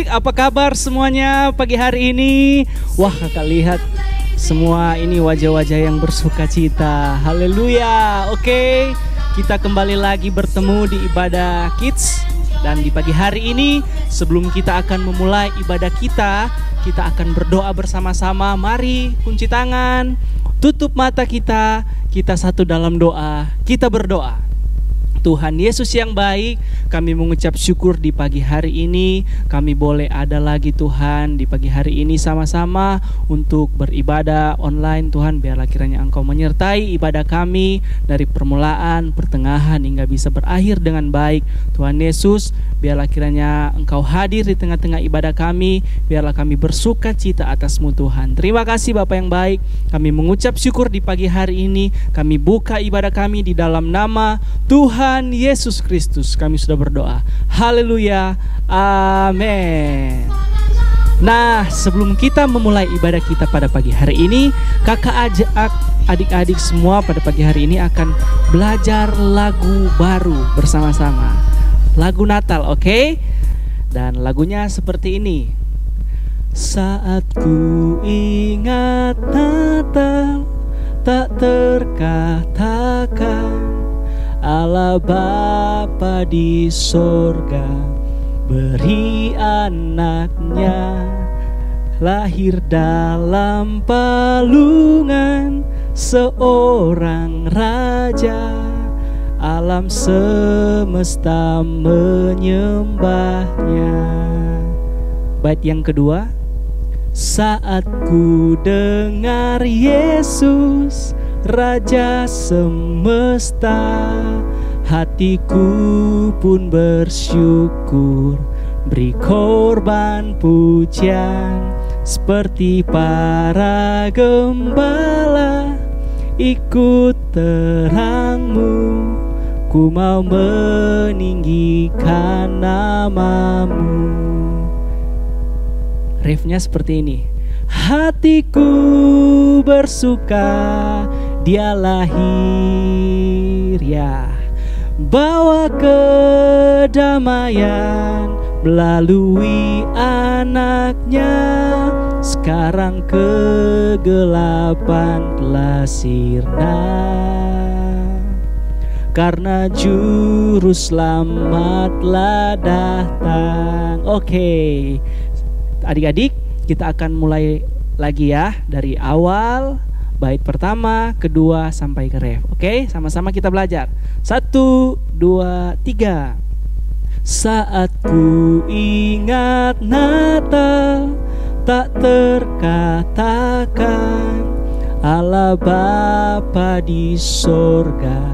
adik-adik, apa kabar semuanya pagi hari ini? Wah, kakak lihat semua ini wajah-wajah yang bersuka cita. Haleluya. Oke, kita kembali lagi bertemu di ibadah Kids. Dan di pagi hari ini, sebelum kita akan memulai ibadah kita akan berdoa bersama-sama. Mari kunci tangan, tutup mata kita satu dalam doa. Kita berdoa. Tuhan Yesus yang baik, kami mengucap syukur di pagi hari ini. Kami boleh ada lagi Tuhan di pagi hari ini sama-sama untuk beribadah online. Tuhan, biarlah kiranya Engkau menyertai ibadah kami dari permulaan, pertengahan hingga bisa berakhir dengan baik. Tuhan Yesus, biarlah kiranya Engkau hadir di tengah-tengah ibadah kami. Biarlah kami bersuka cita atas-Mu Tuhan. Terima kasih Bapa yang baik. Kami mengucap syukur di pagi hari ini. Kami buka ibadah kami di dalam nama Tuhan Yesus Kristus. Kami sudah berdoa. Haleluya. Amin. Nah, sebelum kita memulai ibadah kita pada pagi hari ini, kakak ajak adik-adik semua pada pagi hari ini akan belajar lagu baru bersama-sama. Lagu Natal, oke? Dan lagunya seperti ini. Saat ku ingat Natal, tak terkatakan, Allah Bapa di sorga beri anaknya, lahir dalam palungan seorang raja, alam semesta menyembahnya. Bait yang kedua. Saat ku dengar Yesus Raja semesta, hatiku pun bersyukur, beri korban pujian, seperti para gembala ikut terang-Mu, ku mau meninggikan nama-Mu. Refnya seperti ini. Hatiku bersuka, Dia lahir, ya, bawa kedamaian melalui anaknya. Sekarang kegelapan telah sirna, karena juru selamat telah datang. Oke, adik-adik, kita akan mulai lagi ya dari awal. Bait pertama, kedua, sampai ke ref. Oke, sama-sama kita belajar. 1, 2, 3. Saat ku ingat Natal, tak terkatakan, Allah Bapa di sorga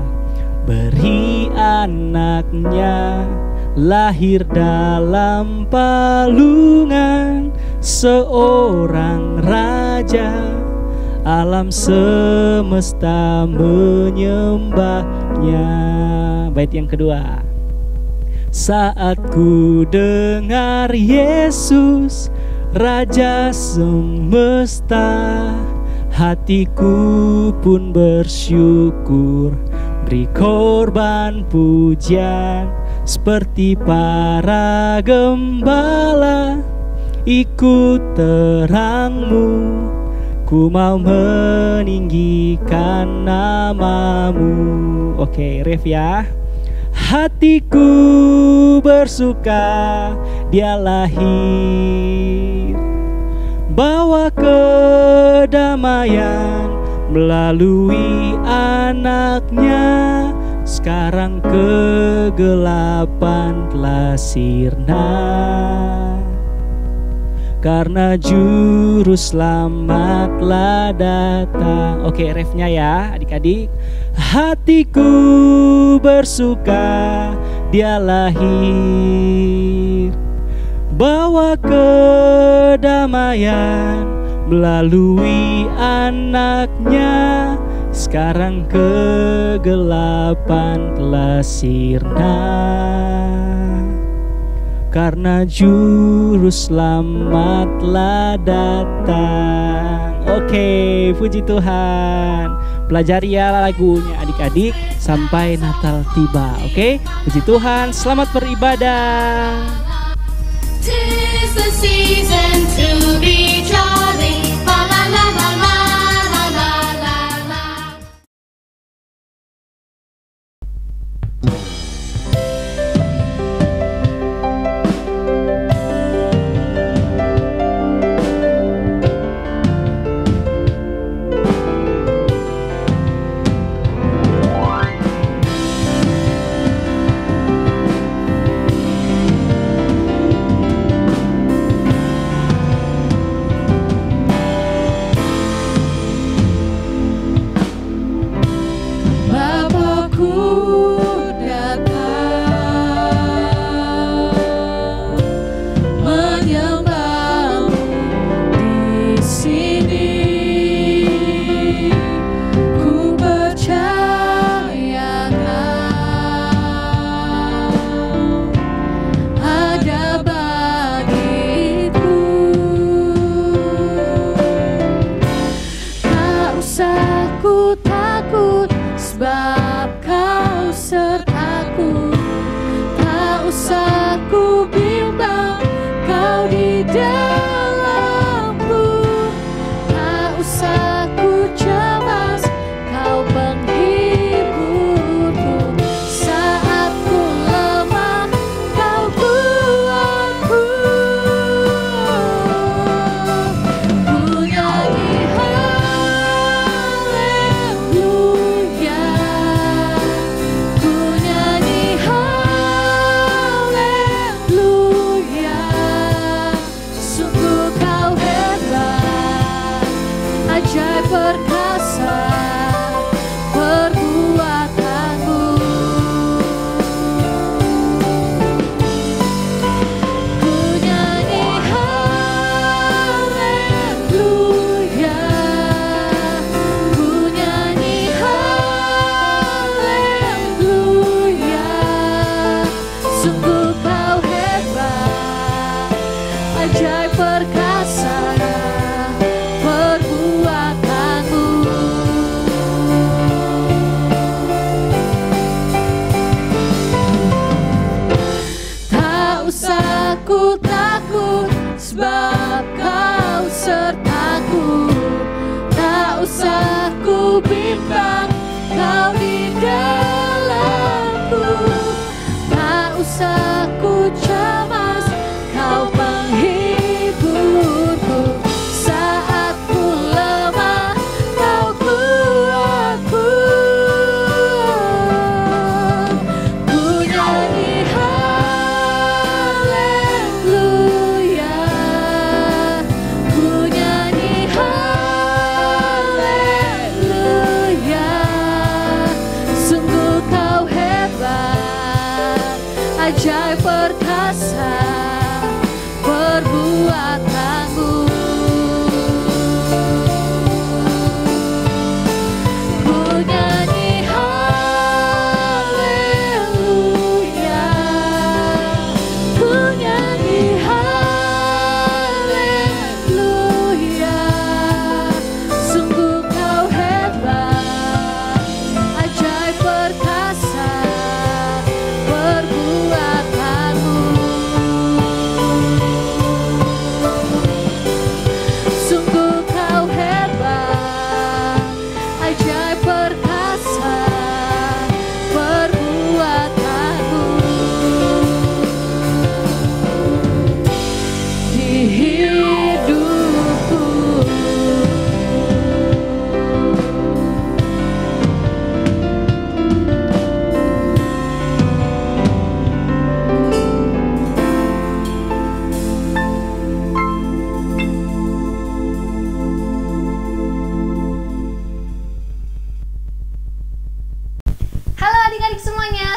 beri anaknya, lahir dalam palungan seorang raja, alam semesta menyembahnya. Bait yang kedua. Saat ku dengar Yesus Raja semesta, hatiku pun bersyukur, beri korban pujian, seperti para gembala ikut terang-Mu, ku mau meninggikan nama-Mu. Oke, ref ya. Hatiku bersuka, Dia lahir, bawa kedamaian melalui anaknya. Sekarang kegelapan telah sirna, karena juru selamat telah datang. Oke, refnya ya adik-adik. Hatiku bersuka, Dia lahir, bawa kedamaian melalui anaknya. Sekarang kegelapan telah sirna, karena juru selamat telah datang. Oke, puji Tuhan. Pelajari ya lagunya adik-adik sampai Natal tiba. Oke, puji Tuhan. Selamat beribadah. 'Tis the season to be jolly. La la la la la la la la la.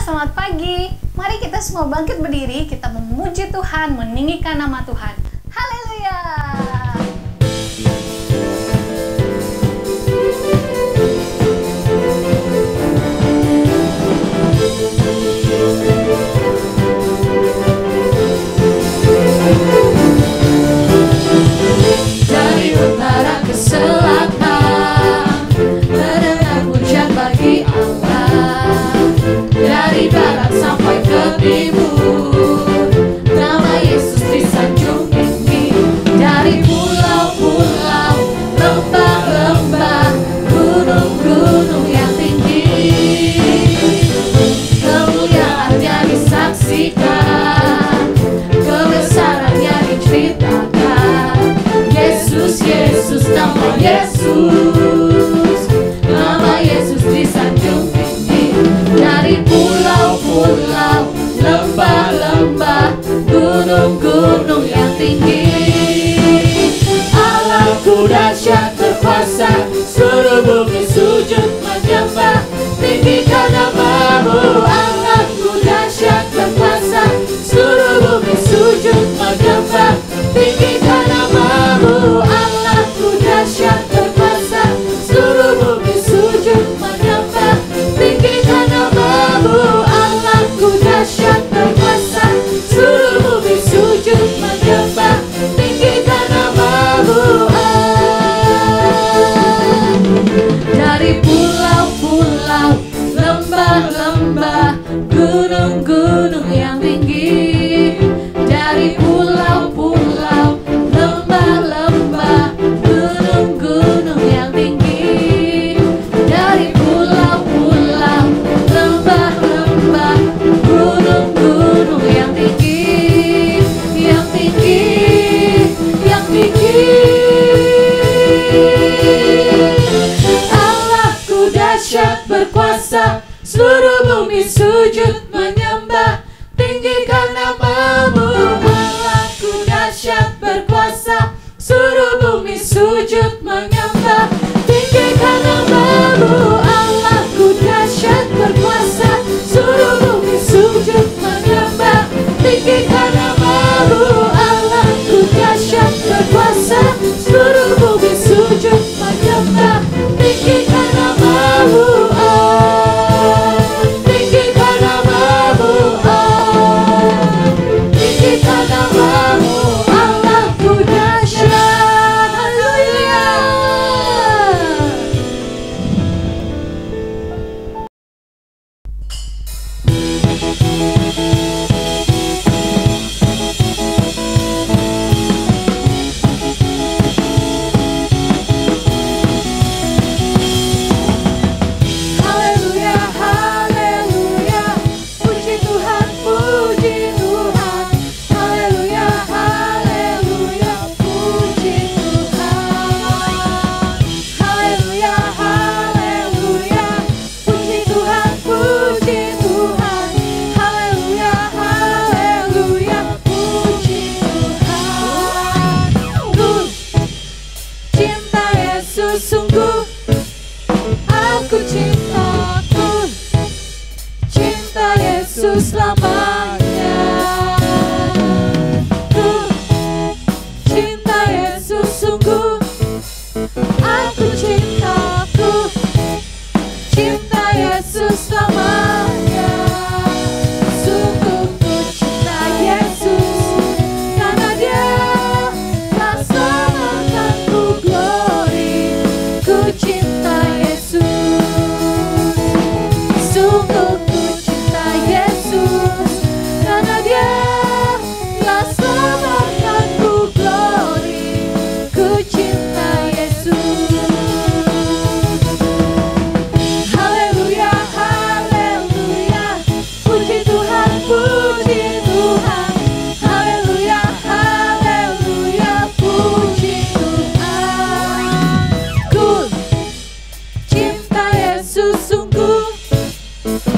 Selamat pagi. Mari kita semua bangkit berdiri, kita memuji Tuhan, meninggikan nama Tuhan. Haleluya. Dari utara ke selatan, terdengar pujian bagi Allah. Dari barat sampai ke timur, nama Yesus di sanjung tinggi, dari pulau-pulau, lembah-lembah, gunung-gunung yang tinggi. Kemuliaannya disaksikan, kebesarannya diceritakan. Yesus, Yesus, nama Yesus, nama Yesus di sanjung tinggi, dari pulau-pulau, lembah-lembah, gunung-gunung yang tinggi. Allahku dahsyat berkuasa, seluruh bumi sujud menyembah, tinggikan namamu. Allahku dahsyat berkuasa, seluruh bumi sujud menyembah, tinggikan namamu. Allahku dahsyat berkuasa, seluruh bumi sujud menyembah, tinggikan namamu. Allahku dahsyat berkuasa, seluruh bumi sujud menyembah, tinggikan namamu. Dari pulau-pulau, lembah-lembah, gunung-gunung yang tinggi, dari pulau-pulau, lembah-lembah, gunung-gunung yang tinggi, dari pulau-pulau, lembah-lembah, gunung-gunung yang tinggi, yang tinggi, yang tinggi. Allahku dahsyat berkuasa, seluruh bumi sujud menyembah, tinggikan namamu. Allahku dahsyat berkuasa, seluruh bumi sujud menyembah, tinggikan namamu. Allahku dahsyat berkuasa, seluruh bumi sujud menyembah, tinggikan namamu. Allahku dahsyat berkuasa, seluruh bumi sujud menyembah, tinggikan namamu. Tinggikan namamu, tinggikan namamu. Allahku dahsyat. Haleluya. Haleluya, haleluya, puji Tuhan, puji Tuhan. Haleluya, haleluya, puji Tuhan. Haleluya, haleluya, puji Tuhan, puji Tuhan. Haleluya, haleluya, puji Tuhan. Ku cinta Yesus sungguh, aku cintaku, cinta Yesus selamanya. Ku cinta Yesus sungguh, aku cintaku, cinta Yesus selamanya. Sungguh ku cinta Yesus, karena Dia telah selamatkanku, glory. Ku cinta Yesus, sungguh ku cinta Yesus, karena Dia telah selamatkanku, glory. Ku cinta Yesus. Haleluya, haleluya, puji Tuhan, puji Tuhan. Haleluya, haleluya, puji Tuhan. Ku cinta Yesus sungguh,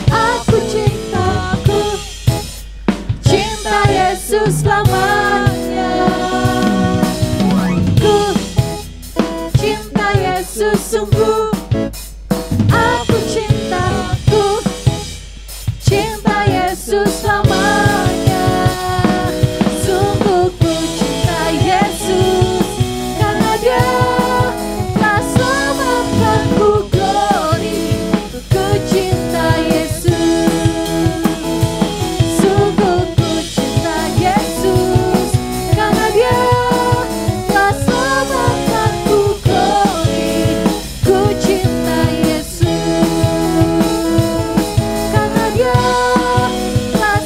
aku cintaku, cinta Yesus selamanya. Ku cinta Yesus sungguh, aku cintaku, cinta Yesus selamanya. Sungguh ku cinta Yesus, karena Dia telah selamatkanku, glory. Ku cinta Yesus, sungguh ku cinta Yesus, karena Dia telah selamatkanku, glory. Ku cinta Yesus, karena Dia telah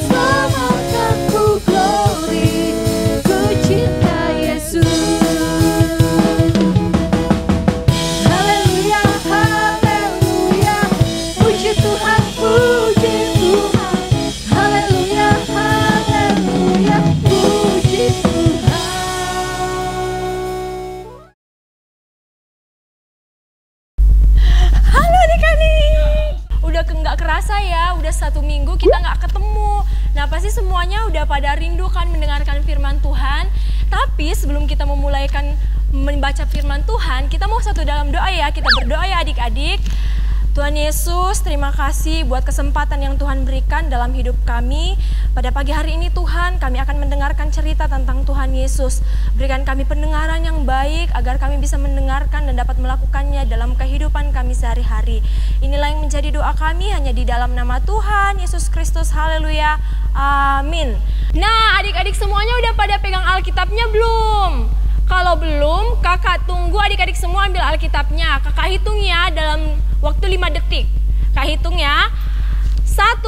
kasih semuanya udah pada rindu kan mendengarkan firman Tuhan. Tapi sebelum kita membaca firman Tuhan, kita mau satu dalam doa ya. Kita berdoa ya adik-adik. Tuhan Yesus, terima kasih buat kesempatan yang Tuhan berikan dalam hidup kami. Pada pagi hari ini Tuhan, kami akan mendengarkan cerita tentang Tuhan Yesus. Berikan kami pendengaran yang baik agar kami bisa mendengarkan dan dapat melakukannya dalam kehidupan kami sehari-hari. Inilah yang menjadi doa kami hanya di dalam nama Tuhan Yesus Kristus. Haleluya. Amin. Nah, adik-adik semuanya udah pada pegang Alkitabnya belum? Kalau belum, kakak tunggu adik-adik semua ambil Alkitabnya. Kakak hitung ya dalam waktu 5 detik. Kak hitung ya. 1,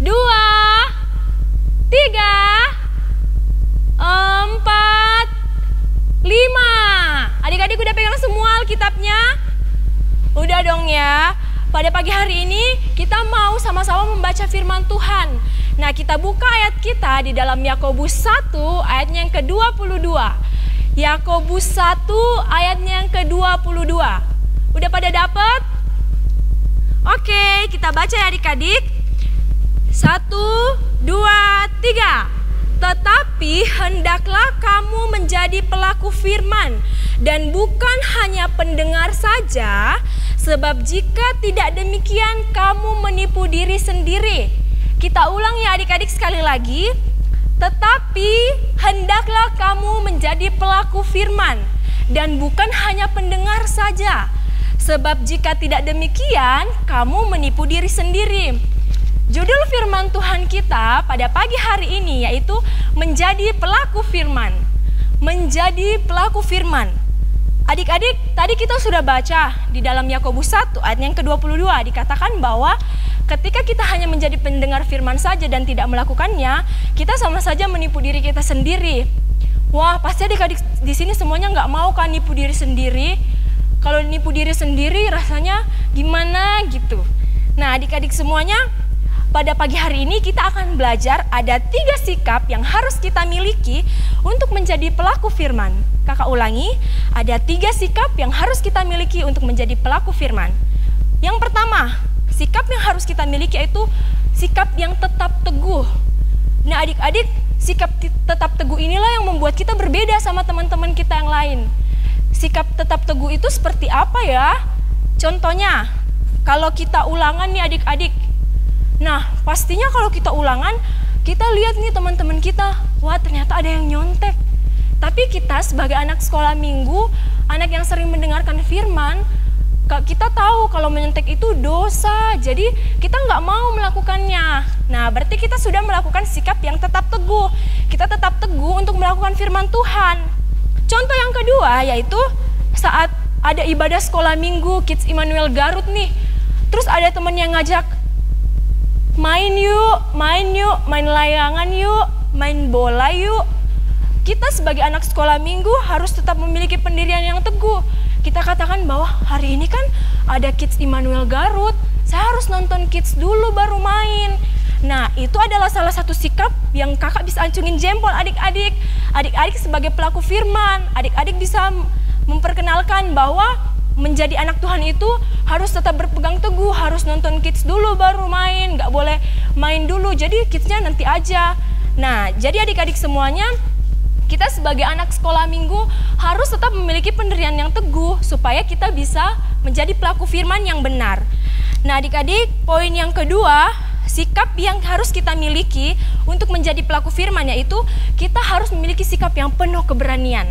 2, 3, 4, 5. Adik-adik udah pegang semua Alkitabnya? Udah dong ya. Pada pagi hari ini kita mau sama-sama membaca firman Tuhan. Nah, kita buka ayat kita di dalam Yakobus 1 ayatnya yang ke-22. Yakobus 1 ayatnya yang ke-22. Udah pada dapat? Oke, kita baca ya adik-adik. 1, 2, 3. Tetapi hendaklah kamu menjadi pelaku firman dan bukan hanya pendengar saja, sebab jika tidak demikian kamu menipu diri sendiri. Kita ulang ya adik-adik sekali lagi. Tetapi hendaklah kamu menjadi pelaku firman dan bukan hanya pendengar saja. Sebab jika tidak demikian, kamu menipu diri sendiri. Judul firman Tuhan kita pada pagi hari ini yaitu menjadi pelaku firman. Menjadi pelaku firman. Adik-adik, tadi kita sudah baca di dalam Yakobus 1 ayat yang ke-22 dikatakan bahwa ketika kita hanya menjadi pendengar firman saja dan tidak melakukannya, kita sama saja menipu diri kita sendiri. Wah, pasti adik-adik di sini semuanya nggak mau kan nipu diri sendiri. Kalau nipu diri sendiri rasanya gimana gitu. Nah, adik-adik semuanya, pada pagi hari ini kita akan belajar ada 3 sikap yang harus kita miliki untuk menjadi pelaku firman. Kakak ulangi, ada 3 sikap yang harus kita miliki untuk menjadi pelaku firman. Yang pertama, sikap yang harus kita miliki yaitu sikap yang tetap teguh. Nah adik-adik, sikap tetap teguh inilah yang membuat kita berbeda sama teman-teman kita yang lain. Sikap tetap teguh itu seperti apa ya? Contohnya, kalau kita ulangan nih adik-adik. Nah, pastinya kalau kita ulangan, kita lihat nih teman-teman kita, wah ternyata ada yang nyontek. Tapi kita sebagai anak sekolah minggu, anak yang sering mendengarkan firman, kita tahu kalau menyontek itu dosa, jadi kita nggak mau melakukannya. Nah, berarti kita sudah melakukan sikap yang tetap teguh. Kita tetap teguh untuk melakukan firman Tuhan. Contoh yang kedua yaitu saat ada ibadah sekolah minggu Kids Immanuel Garut nih, terus ada temen yang ngajak, main yuk, main layangan yuk, main bola yuk. Kita sebagai anak sekolah minggu harus tetap memiliki pendirian yang teguh. Kita katakan bahwa hari ini kan ada Kids Immanuel Garut, saya harus nonton Kids dulu baru main. Nah, itu adalah salah satu sikap yang kakak bisa acungin jempol adik-adik. Adik-adik sebagai pelaku firman, adik-adik bisa memperkenalkan bahwa menjadi anak Tuhan itu harus tetap berpegang teguh, harus nonton Kids dulu baru main, nggak boleh main dulu, jadi Kids-nya nanti aja. Nah, jadi adik-adik semuanya, kita sebagai anak sekolah minggu harus tetap memiliki pendirian yang teguh supaya kita bisa menjadi pelaku firman yang benar. Nah adik-adik, poin yang kedua, sikap yang harus kita miliki untuk menjadi pelaku firman yaitu kita harus memiliki sikap yang penuh keberanian.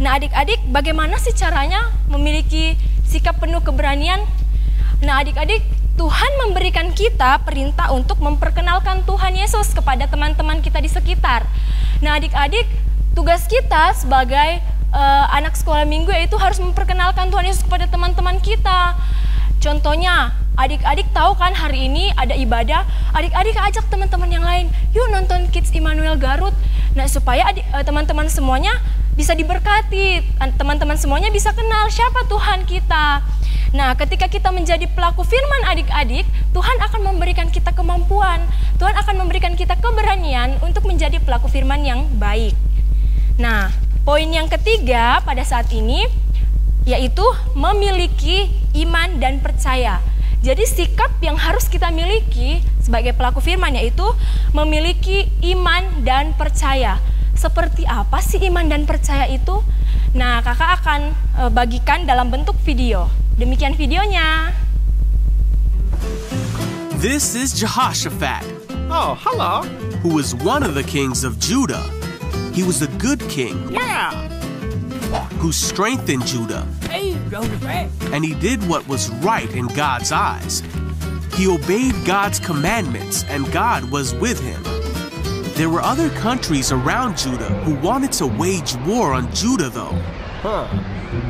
Nah adik-adik, bagaimana sih caranya memiliki sikap penuh keberanian? Nah adik-adik, Tuhan memberikan kita perintah untuk memperkenalkan Tuhan Yesus kepada teman-teman kita di sekitar. Nah adik-adik, tugas kita sebagai anak sekolah minggu yaitu harus memperkenalkan Tuhan Yesus kepada teman-teman kita. Contohnya, adik-adik tahu kan hari ini ada ibadah, adik-adik ajak teman-teman yang lain, yuk nonton Kids Immanuel Garut. Nah supaya teman-teman semuanya bisa diberkati, teman-teman semuanya bisa kenal siapa Tuhan kita. Nah ketika kita menjadi pelaku firman adik-adik, Tuhan akan memberikan kita kemampuan, Tuhan akan memberikan kita keberanian untuk menjadi pelaku firman yang baik. Nah, poin yang ketiga pada saat ini yaitu memiliki iman dan percaya. Jadi sikap yang harus kita miliki sebagai pelaku firman, yaitu memiliki iman dan percaya. Seperti apa sih iman dan percaya itu? Nah, kakak akan bagikan dalam bentuk video. Demikian videonya. This is Jehoshaphat, Oh, hello. who was one of the kings of Judah. He was a good king Yeah. who strengthened Judah, Hey, Joseph. and he did what was right in God's eyes. He obeyed God's commandments, and God was with him. There were other countries around Judah who wanted to wage war on Judah, though. Huh.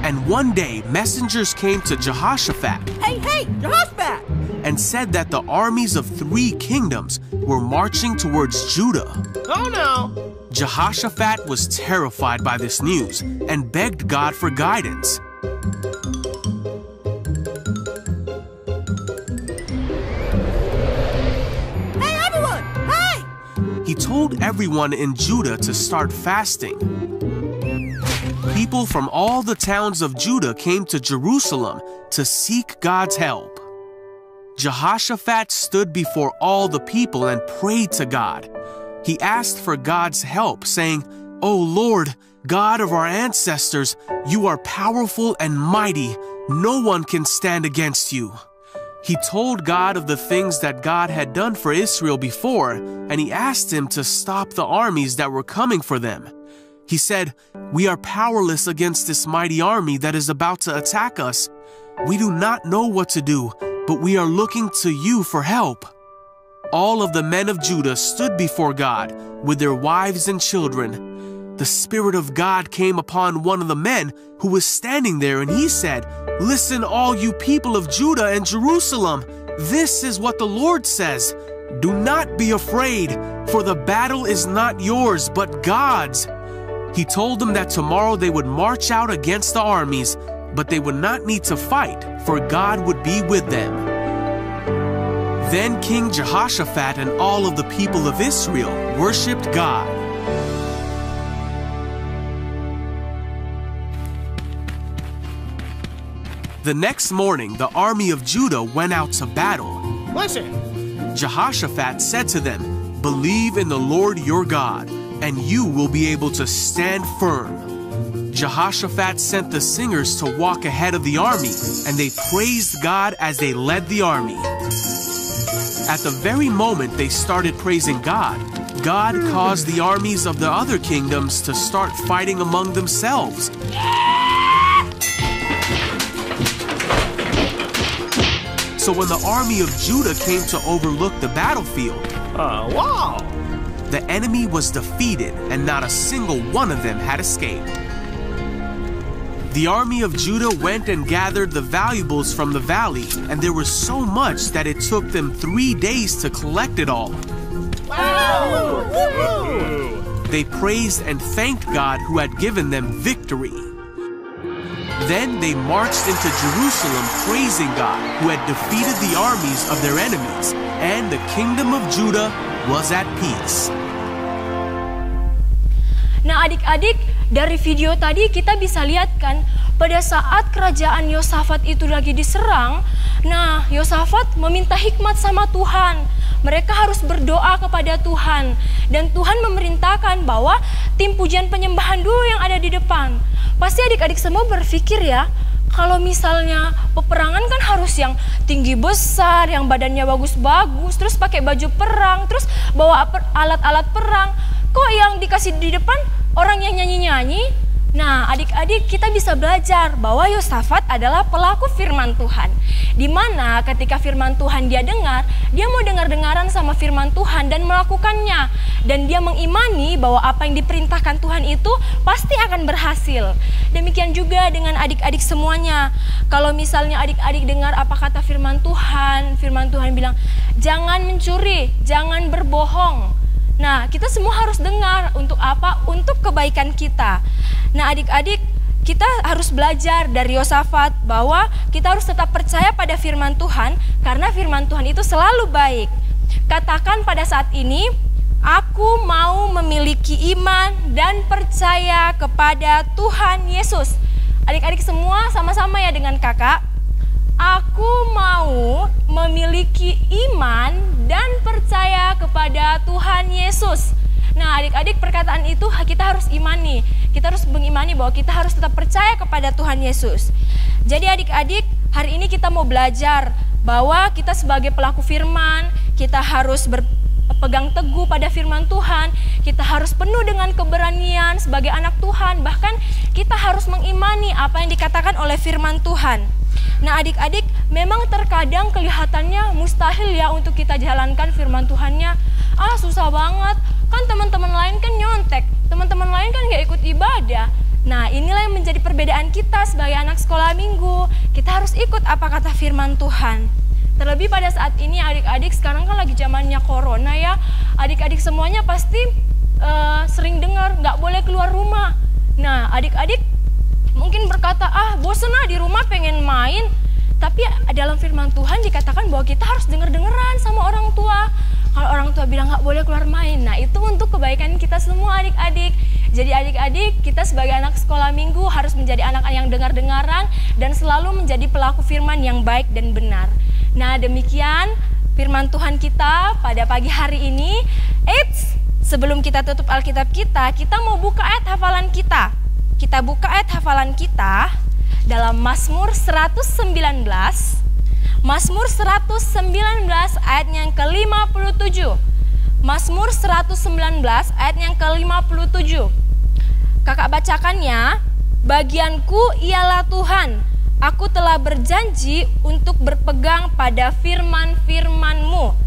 And one day, messengers came to Jehoshaphat Hey, Jehoshaphat. and said that the armies of 3 kingdoms were marching towards Judah. Oh, no. Jehoshaphat was terrified by this news and begged God for guidance. Hey, everyone. Hey. He told everyone in Judah to start fasting. People from all the towns of Judah came to Jerusalem to seek God's help. Jehoshaphat stood before all the people and prayed to God. He asked for God's help, saying, "O Lord, God of our ancestors, you are powerful and mighty. No one can stand against you." He told God of the things that God had done for Israel before, and he asked him to stop the armies that were coming for them. He said, "We are powerless against this mighty army that is about to attack us. We do not know what to do, but we are looking to you for help." All of the men of Judah stood before God with their wives and children. The Spirit of God came upon one of the men who was standing there, and he said, "Listen, all you people of Judah and Jerusalem. This is what the Lord says. Do not be afraid, for the battle is not yours, but God's." He told them that tomorrow they would march out against the armies, but they would not need to fight, for God would be with them. Then King Jehoshaphat and all of the people of Israel worshipped God. The next morning, the army of Judah went out to battle. Listen. Jehoshaphat said to them, "Believe in the Lord your God, and you will be able to stand firm." Jehoshaphat sent the singers to walk ahead of the army, and they praised God as they led the army. At the very moment they started praising God, God caused the armies of the other kingdoms to start fighting among themselves. So when the army of Judah came to overlook the battlefield, Wow. the enemy was defeated, and not a single one of them had escaped. The army of Judah went and gathered the valuables from the valley, and there was so much that it took them 3 days to collect it all. Wow. They praised and thanked God who had given them victory. Then they marched into Jerusalem praising God who had defeated the armies of their enemies, and the kingdom of Judah was at peace. Nah, adik-adik, dari video tadi kita bisa lihat kan, pada saat kerajaan Yosafat itu lagi diserang, nah Yosafat meminta hikmat sama Tuhan. Mereka harus berdoa kepada Tuhan, dan Tuhan memerintahkan bahwa tim pujian penyembahan dulu yang ada di depan. Pasti adik-adik semua berpikir ya, kalau misalnya peperangan kan harus yang tinggi besar, yang badannya bagus-bagus, terus pakai baju perang, terus bawa alat-alat perang. Kok yang dikasih di depan orang yang nyanyi-nyanyi? Nah, adik-adik, kita bisa belajar bahwa Yosafat adalah pelaku firman Tuhan. Dimana ketika firman Tuhan dia dengar, dia mau dengar-dengaran sama firman Tuhan dan melakukannya. Dan dia mengimani bahwa apa yang diperintahkan Tuhan itu pasti akan berhasil. Demikian juga dengan adik-adik semuanya. Kalau misalnya adik-adik dengar apa kata firman Tuhan bilang, jangan mencuri, jangan berbohong. Nah, kita semua harus dengar untuk apa? Untuk kebaikan kita. Nah, adik-adik, kita harus belajar dari Yosafat bahwa kita harus tetap percaya pada firman Tuhan karena firman Tuhan itu selalu baik. Katakan pada saat ini, aku mau memiliki iman dan percaya kepada Tuhan Yesus. Adik-adik semua sama-sama ya dengan kakak. Aku mau memiliki iman dan percaya kepada Tuhan Yesus. Nah, adik-adik, perkataan itu kita harus imani. Kita harus mengimani bahwa kita harus tetap percaya kepada Tuhan Yesus. Jadi adik-adik, hari ini kita mau belajar bahwa kita sebagai pelaku firman, kita harus berpegang teguh pada firman Tuhan. Kita harus penuh dengan keberanian sebagai anak Tuhan. Bahkan kita harus mengimani apa yang dikatakan oleh firman Tuhan. Nah adik-adik, memang terkadang kelihatannya mustahil ya untuk kita jalankan firman Tuhannya. Susah banget, kan teman-teman lain kan nyontek, teman-teman lain kan gak ikut ibadah. Nah inilah yang menjadi perbedaan kita sebagai anak sekolah minggu. Kita harus ikut apa kata firman Tuhan. Terlebih pada saat ini adik-adik, sekarang kan lagi zamannya corona ya. Adik-adik semuanya pasti sering dengar gak boleh keluar rumah. Nah adik-adik mungkin berkata, bosen di rumah pengen main. Tapi dalam firman Tuhan dikatakan bahwa kita harus denger-dengeran sama orang tua. Kalau orang tua bilang gak boleh keluar main, nah itu untuk kebaikan kita semua adik-adik. Jadi adik-adik, kita sebagai anak sekolah minggu harus menjadi anak yang dengar-dengaran dan selalu menjadi pelaku firman yang baik dan benar. Nah demikian firman Tuhan kita pada pagi hari ini. Eits, sebelum kita tutup Alkitab kita mau buka ayat hafalan kita. Kita buka ayat hafalan kita dalam Mazmur 119. Mazmur 119 ayat yang ke-57. Mazmur 119 ayat yang ke-57. Kakak bacakannya. Bagianku ialah Tuhan, aku telah berjanji untuk berpegang pada firman-firman-Mu.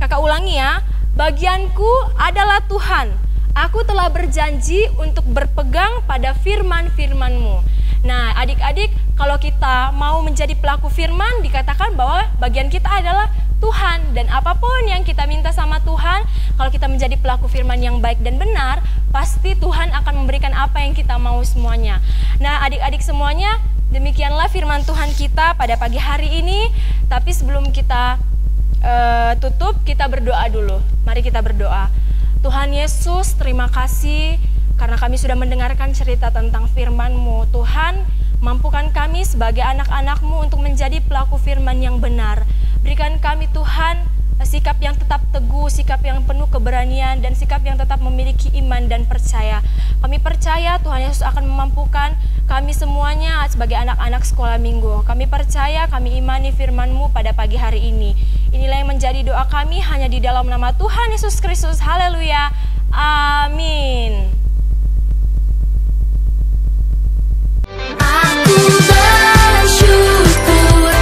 Kakak ulangi ya. Bagianku adalah Tuhan, aku telah berjanji untuk berpegang pada firman-firman-Mu. Nah adik-adik, kalau kita mau menjadi pelaku firman, dikatakan bahwa bagian kita adalah Tuhan. Dan apapun yang kita minta sama Tuhan, kalau kita menjadi pelaku firman yang baik dan benar, pasti Tuhan akan memberikan apa yang kita mau semuanya. Nah adik-adik semuanya, demikianlah firman Tuhan kita pada pagi hari ini. Tapi sebelum kita tutup, kita berdoa dulu. Mari kita berdoa. Tuhan Yesus, terima kasih karena kami sudah mendengarkan cerita tentang firman-Mu. Tuhan, mampukan kami sebagai anak-anak-Mu untuk menjadi pelaku firman yang benar. Berikan kami Tuhan sikap yang tetap teguh, sikap yang penuh keberanian, dan sikap yang tetap memiliki iman dan percaya. Kami percaya Tuhan Yesus akan memampukan kami semuanya sebagai anak-anak sekolah minggu. Kami percaya, kami imani firman-Mu pada pagi hari ini. Inilah yang menjadi doa kami hanya di dalam nama Tuhan Yesus Kristus. Haleluya. Amin. Aku bersyukur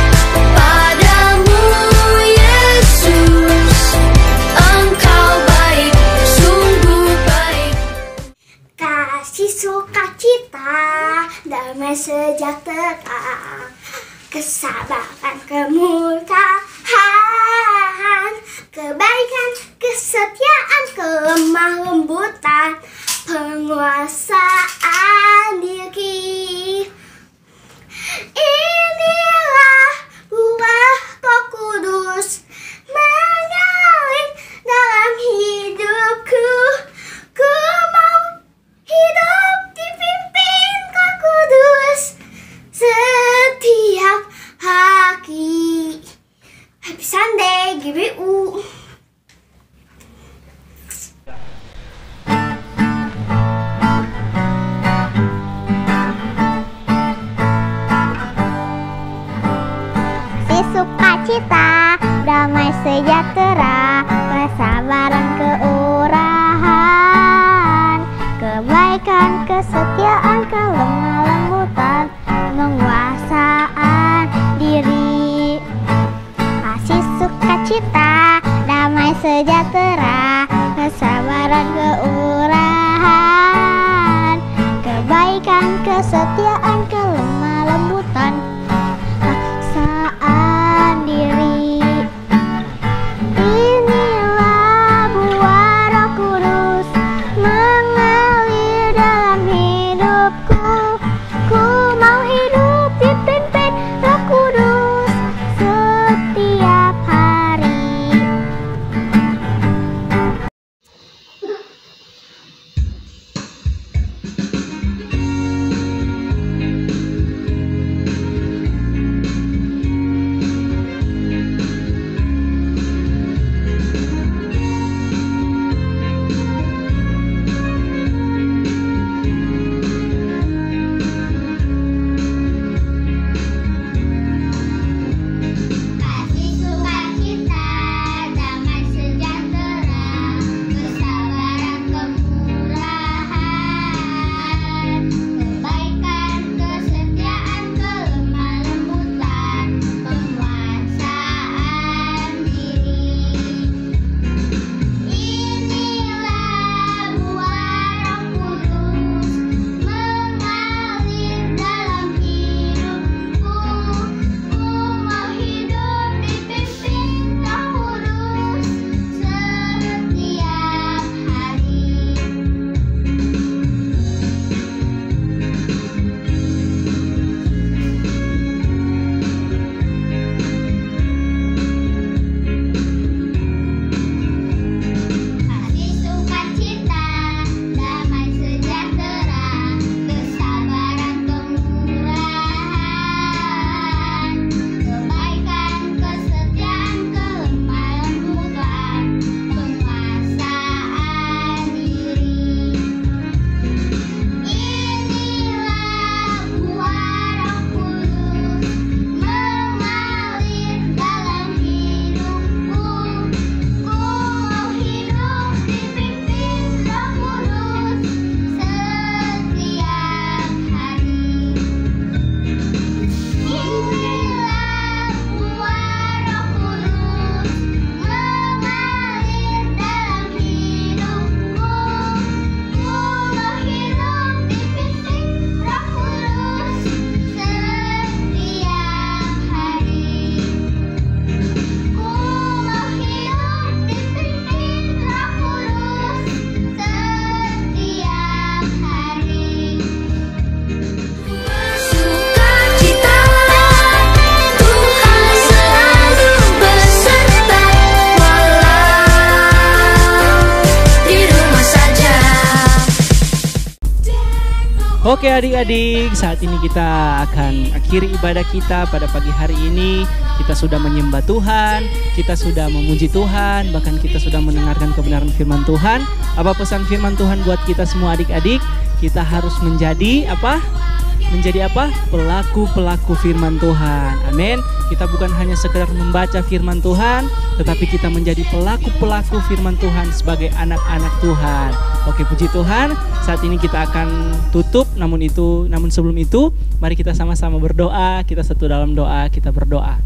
padamu Yesus, Engkau baik, sungguh baik. Kasih sukacita, damai sejahtera, kesabaran, kemurahan, kebaikan, kesetiaan, kelemah lembutan, penguasaan diri. Inilah buah Roh Kudus mengalir dalam hidupku. Ku mau hidup dipimpin Roh Kudus setiap hari. Happy Sunday, GBU. Sukacita, damai sejahtera, kesabaran, keurahan, kebaikan, kesetiaan, kelemah lembutan, penguasaan diri. Kasih sukacita, damai sejahtera, kesabaran, keurahan, kebaikan, kesetiaan, kelemah lembutan, diri. Inilah buah Roh Kudus mengalir dalam hidupku. Ku mau hidup dipimpin Roh Kudus setiap hari. Oke adik-adik, saat ini kita akan akhiri ibadah kita pada pagi hari ini. Kita sudah menyembah Tuhan, kita sudah memuji Tuhan, bahkan kita sudah mendengarkan kebenaran firman Tuhan. Apa pesan firman Tuhan buat kita semua adik-adik? Kita harus menjadi apa? Menjadi apa? Pelaku-pelaku firman Tuhan. Amin. Kita bukan hanya sekedar membaca firman Tuhan, tetapi kita menjadi pelaku-pelaku firman Tuhan sebagai anak-anak Tuhan. Oke, puji Tuhan. Saat ini kita akan tutup, namun sebelum itu, mari kita sama-sama berdoa. Kita satu dalam doa, kita berdoa.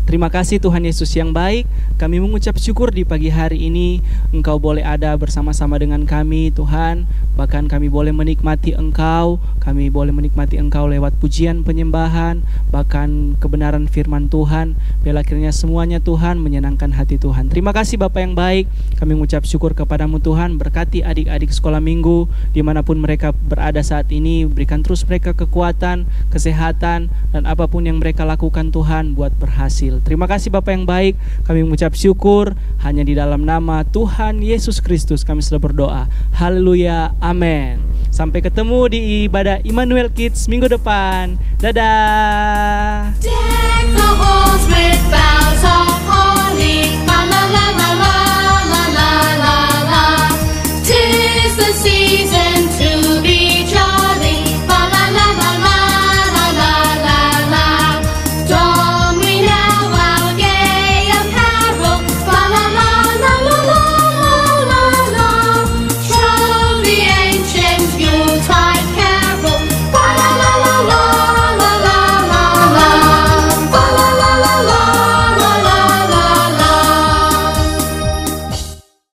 Terima kasih Tuhan Yesus yang baik. Kami mengucap syukur di pagi hari ini Engkau boleh ada bersama-sama dengan kami Tuhan. Bahkan kami boleh menikmati Engkau. Kami boleh menikmati Engkau lewat pujian penyembahan, bahkan kebenaran firman Tuhan. Biarlah kiranya semuanya Tuhan menyenangkan hati Tuhan. Terima kasih Bapa yang baik. Kami mengucap syukur kepadamu Tuhan. Berkati adik-adik sekolah minggu dimanapun mereka berada saat ini. Berikan terus mereka kekuatan, kesehatan, dan apapun yang mereka lakukan Tuhan buat berhasil. Terima kasih Bapa yang baik. Kami mengucap syukur hanya di dalam nama Tuhan Yesus Kristus kami sudah berdoa. Haleluya, amin. Sampai ketemu di ibadah Immanuel Kids minggu depan. Dadah. Deck the halls with